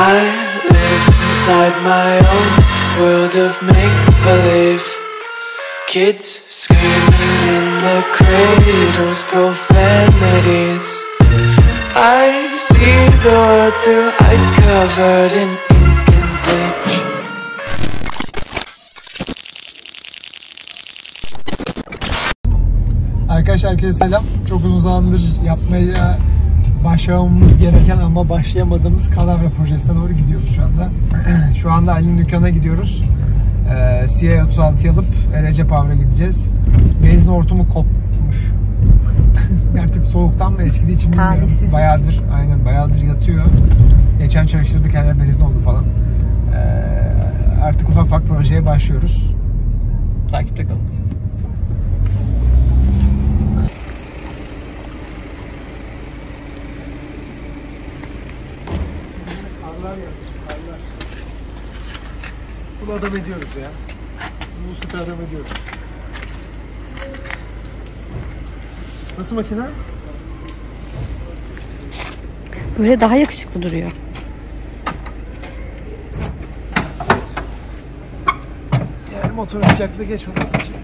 I live inside my own world of make-believe. Kids screaming in the cradles, profanities. I see the world through ice covered in ink and bleach. Arkadaşlar herkese selam. Çok uzun zamandır yapmaya başlamamız gereken ama başlayamadığımız Kadavra projesine doğru gidiyoruz şu anda. Şu anda Ali'nin dükkana gidiyoruz. CI36'yı alıp Recep Power'a gideceğiz. Benzin hortumu kopmuş. Artık soğuktan mı eskidiği için bilmiyorum. Bayağıdır yatıyor. Geçen çalıştırdık, her yer benzin oldu falan. Artık ufak ufak projeye başlıyoruz. Takipte kalın. Bunu adam ediyoruz ya. Bunu süper adam ediyoruz. Nasıl makine? Böyle daha yakışıklı duruyor. Yani motorun sıcaklığı geçmemesi için.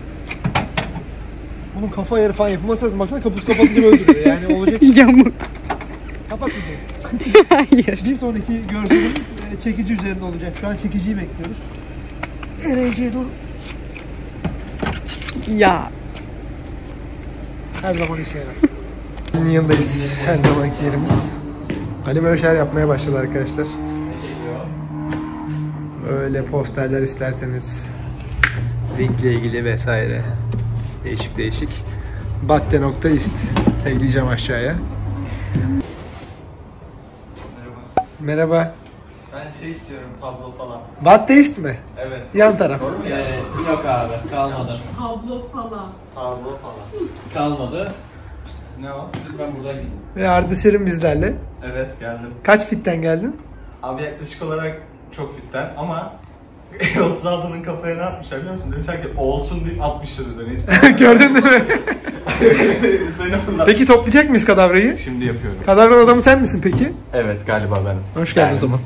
Bunun kafa ayarı falan yapılması lazım. Baksana kaput kapatınca öldürüyor. Yani olacak. Yamuk. Kapat videoyu. Hayır. Bir sonraki gördüğümüz çekici üzerinde olacak. Şu an çekiciyi bekliyoruz. RC'ye doğru. Ya. Her zaman işe yarar. Ali'nin yanındayız. Her zamanki yerimiz. Ali böyle şeyler yapmaya başladı arkadaşlar. Böyle posterler isterseniz. Ringle ilgili vesaire. Değişik. Batte.ist ekleyeceğim aşağıya. Merhaba. Ben şey istiyorum, tablo falan. Batteist mi? Evet. Yan taraf. Yok abi, kalmadı. Tablo falan. Kalmadı. Ne o? Ben buradan gideyim. Ve Arda Serin bizlerle. Evet, geldim. Kaç fitten geldin? Abi yaklaşık olarak çok fitten ama 36'nın kafaya ne yapmışlar biliyor musun? Demişler ki olsun deyip atmışlar üzerine hiç. Gördün değil mi? Üzerine fırlat. Peki toplayacak mıyız Kadavra'yı? Şimdi yapıyorum. Kadavra adamı sen misin peki? Evet, galiba benim. Hoş geldin o zaman.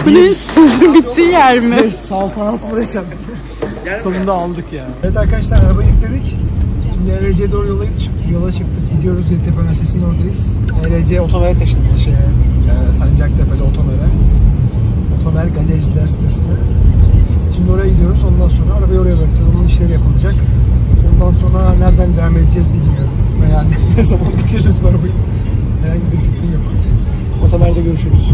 Bu ne, sözün bittiği yer mi? Saltanat mı desem? Sonunda aldık ya. Evet arkadaşlar, arabayı yükledik. Şimdi ERC'ye doğru yola çıktık. Gidiyoruz, Yeditepe Üniversitesi'nin oradayız. ERC Otomer'e taşındı Sancaktepe'de Otomer'e. Otomer Galericiler sitesine. Şimdi oraya gidiyoruz. Ondan sonra arabayı oraya bırakacağız. Onun işleri yapılacak. Ondan sonra nereden devam edeceğiz bilmiyorum. Veya ne zaman bitiririz bu arabayı. Herhangi bir fikrim yok. Otomer'de görüşürüz.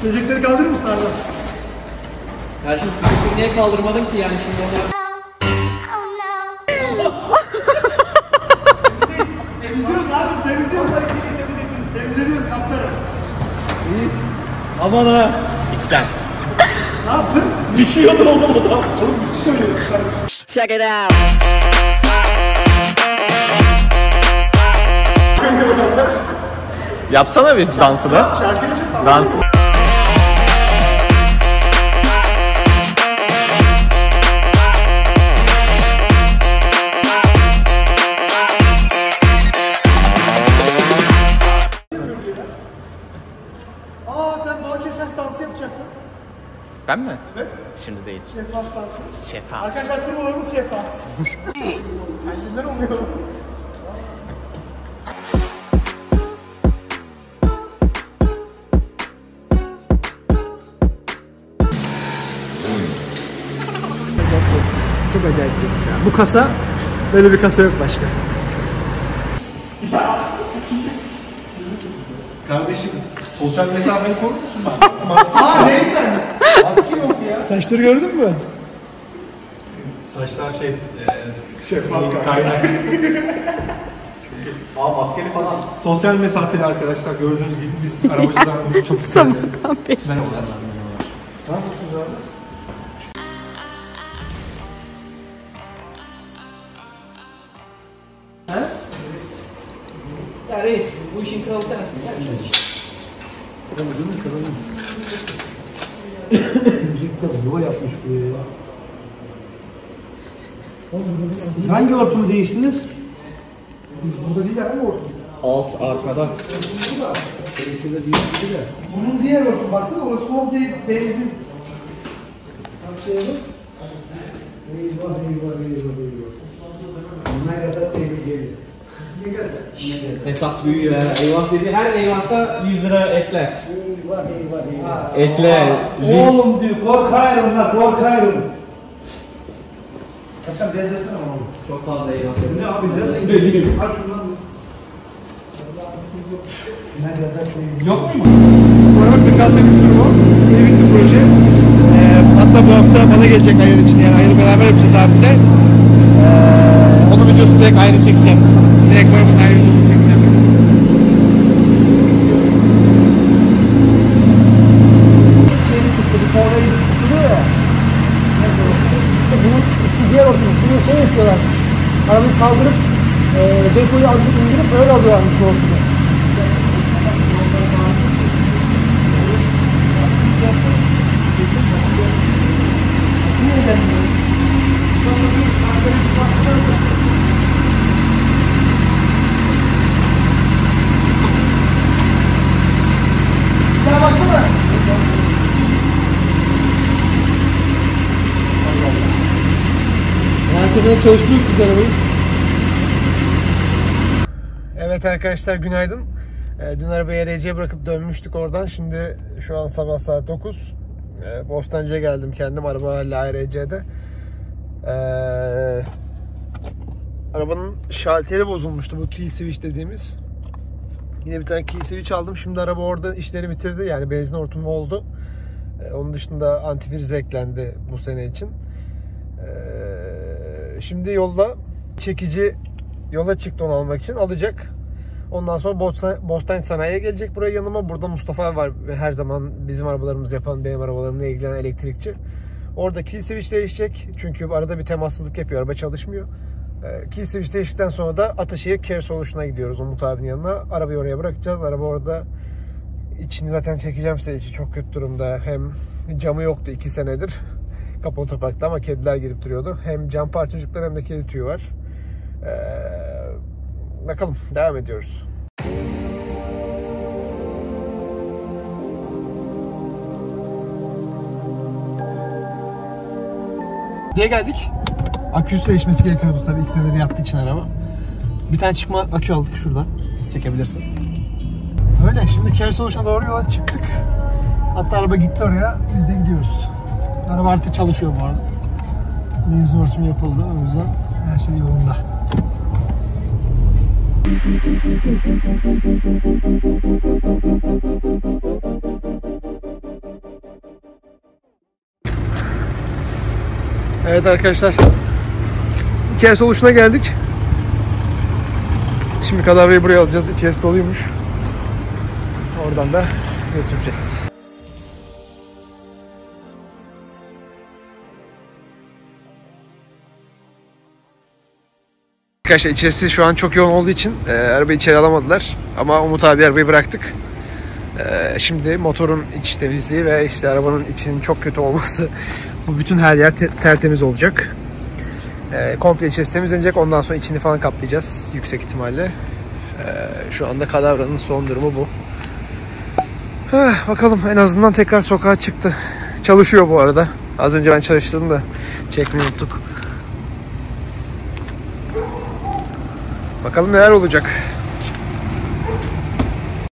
Çocukları kaldırır mısın Arda? Karşım sucukları niye kaldırmadım ki yani şimdi onlar... Temizliyoruz abi, temizliyoruz. Temizliyoruz kaptanım. İyiyiz. Aman ha. İkten. Ne yaptın? Düşüyordun oğlum o da. Oğlum çıkamıyorum. Check it out. Yapsana bir dansını. Şarkıyı çık. Dansını. Ben mi? Evet. Şimdi değil. Şeffaflansın. Şeffaf. Arkadaşlar turbolarımız şeffaf. Kendinden oluyor. Çok acayip bir şey. Bu kasa, böyle bir kasa yok başka. Kardeşim, sosyal mesafeni korur musun bak? Maske. Neyden? Maske yok ya. Saçları gördün mü? Saçlar şeffaf kaynak. Aa, maskeli falan. Sosyal mesafeli arkadaşlar, gördüğünüz gibi biz arabacılar çok dikkat ederiz. Merhabalar. Ne yapıyorsunuz abi? Ya reis, bu işin kralı sensin. Gel çalış. Yuva yapmış bu ya. Siz hangi hortumu değiştiniz? Biz burada değil abi o. Alt arkada. Bunun diğer hortum. Baksana orası komple benzin. Bak şeye bak. Eyvah. Ne kadar tehlikeli. Ne kadar? Hesap büyüyor ha. Eyvah dedi. Her eyvahta 100 lira ekle. Eyvah. Ekle. Oğlum diyor, korkarım la, korkarım. Kaçan bezlesene oğlum. Çok fazla eyvah. Ne abi, nereden Söyleyeyim. geliyor? Aç şundan. Ne kadar tehlikeli. Yok mu? Bu araba 46 demiş durumu. Yeni bitti proje. Hatta bu hafta bana gelecek ayar için, yani ayarı beraber yapacağız abiyle. Onun videosunu direkt ayrı çekeceğim. Direkt arabanın ayrı videosunu çekeceğim. Şeyini çıktı, bir kavrayı sıkılıyor ya. İşte bunun diğer hortumu, bunu şey yapıyorlarmış. Arabayı kaldırıp, depoyu azıcık indirip öyle alıyorlarmış o hortumu. Ya baksana. Her seferinde çalışmıyor biz arabayı. Evet arkadaşlar, günaydın. Dün arabayı RC'ye bırakıp dönmüştük oradan. Şimdi şu an sabah saat 9. Bostancı'ya geldim kendim. Araba hala RC'de. Arabanın şalteri bozulmuştu, bu kill switch dediğimiz. Yine bir tane kill switch aldım. Şimdi araba orada işleri bitirdi. Yani benzin hortumu oldu. Onun dışında antifriz eklendi bu sene için. Şimdi yolda çekici yola çıktı, onu almak için alacak. Ondan sonra Bostancı Sanayi'ye gelecek buraya yanıma. Burada Mustafa var, her zaman bizim arabalarımızı yapan, benim arabalarımla ilgilenen elektrikçi. Orada kill switch değişecek. Çünkü arada bir temassızlık yapıyor, araba çalışmıyor. Kill switch değiştikten sonra da Ataşehir Care Solution'a gidiyoruz Umut abinin yanına. Arabayı oraya bırakacağız. Araba orada, içini zaten çekeceğim size, içi çok kötü durumda. Hem camı yoktu 2 senedir kapalı otoparkta, ama kediler girip duruyordu. Hem cam parçacıkları hem de kedi tüyü var. Bakalım, devam ediyoruz. Diye geldik. Aküsü değişmesi gerekiyordu tabii, 2 senedir yattığı için araba. Bir tane çıkma akü aldık şurada. Çekebilirsin. Öyle, şimdi Care Solution'a doğru yola çıktık. Hatta araba gitti oraya, biz de gidiyoruz. Araba artık çalışıyor bu arada. Benzin hortumu yapıldı, o yüzden her şey yolunda. Evet arkadaşlar, Care Solution'a geldik. Şimdi kadavrayı buraya alacağız. İçerisi doluymuş. Oradan da götüreceğiz. Arkadaşlar içerisi şu an çok yoğun olduğu için arabayı içeri alamadılar. Ama Umut abi arabayı bıraktık. Şimdi motorun iç temizliği ve işte arabanın içinin çok kötü olması. Bu bütün her yer tertemiz olacak. Komple içerisi temizlenecek. Ondan sonra içini falan kaplayacağız yüksek ihtimalle. Şu anda kadavranın son durumu bu. Bakalım, en azından tekrar sokağa çıktı. çalışıyor bu arada. Az önce ben çalıştırdım da çekmeyi unuttuk. Bakalım neler olacak.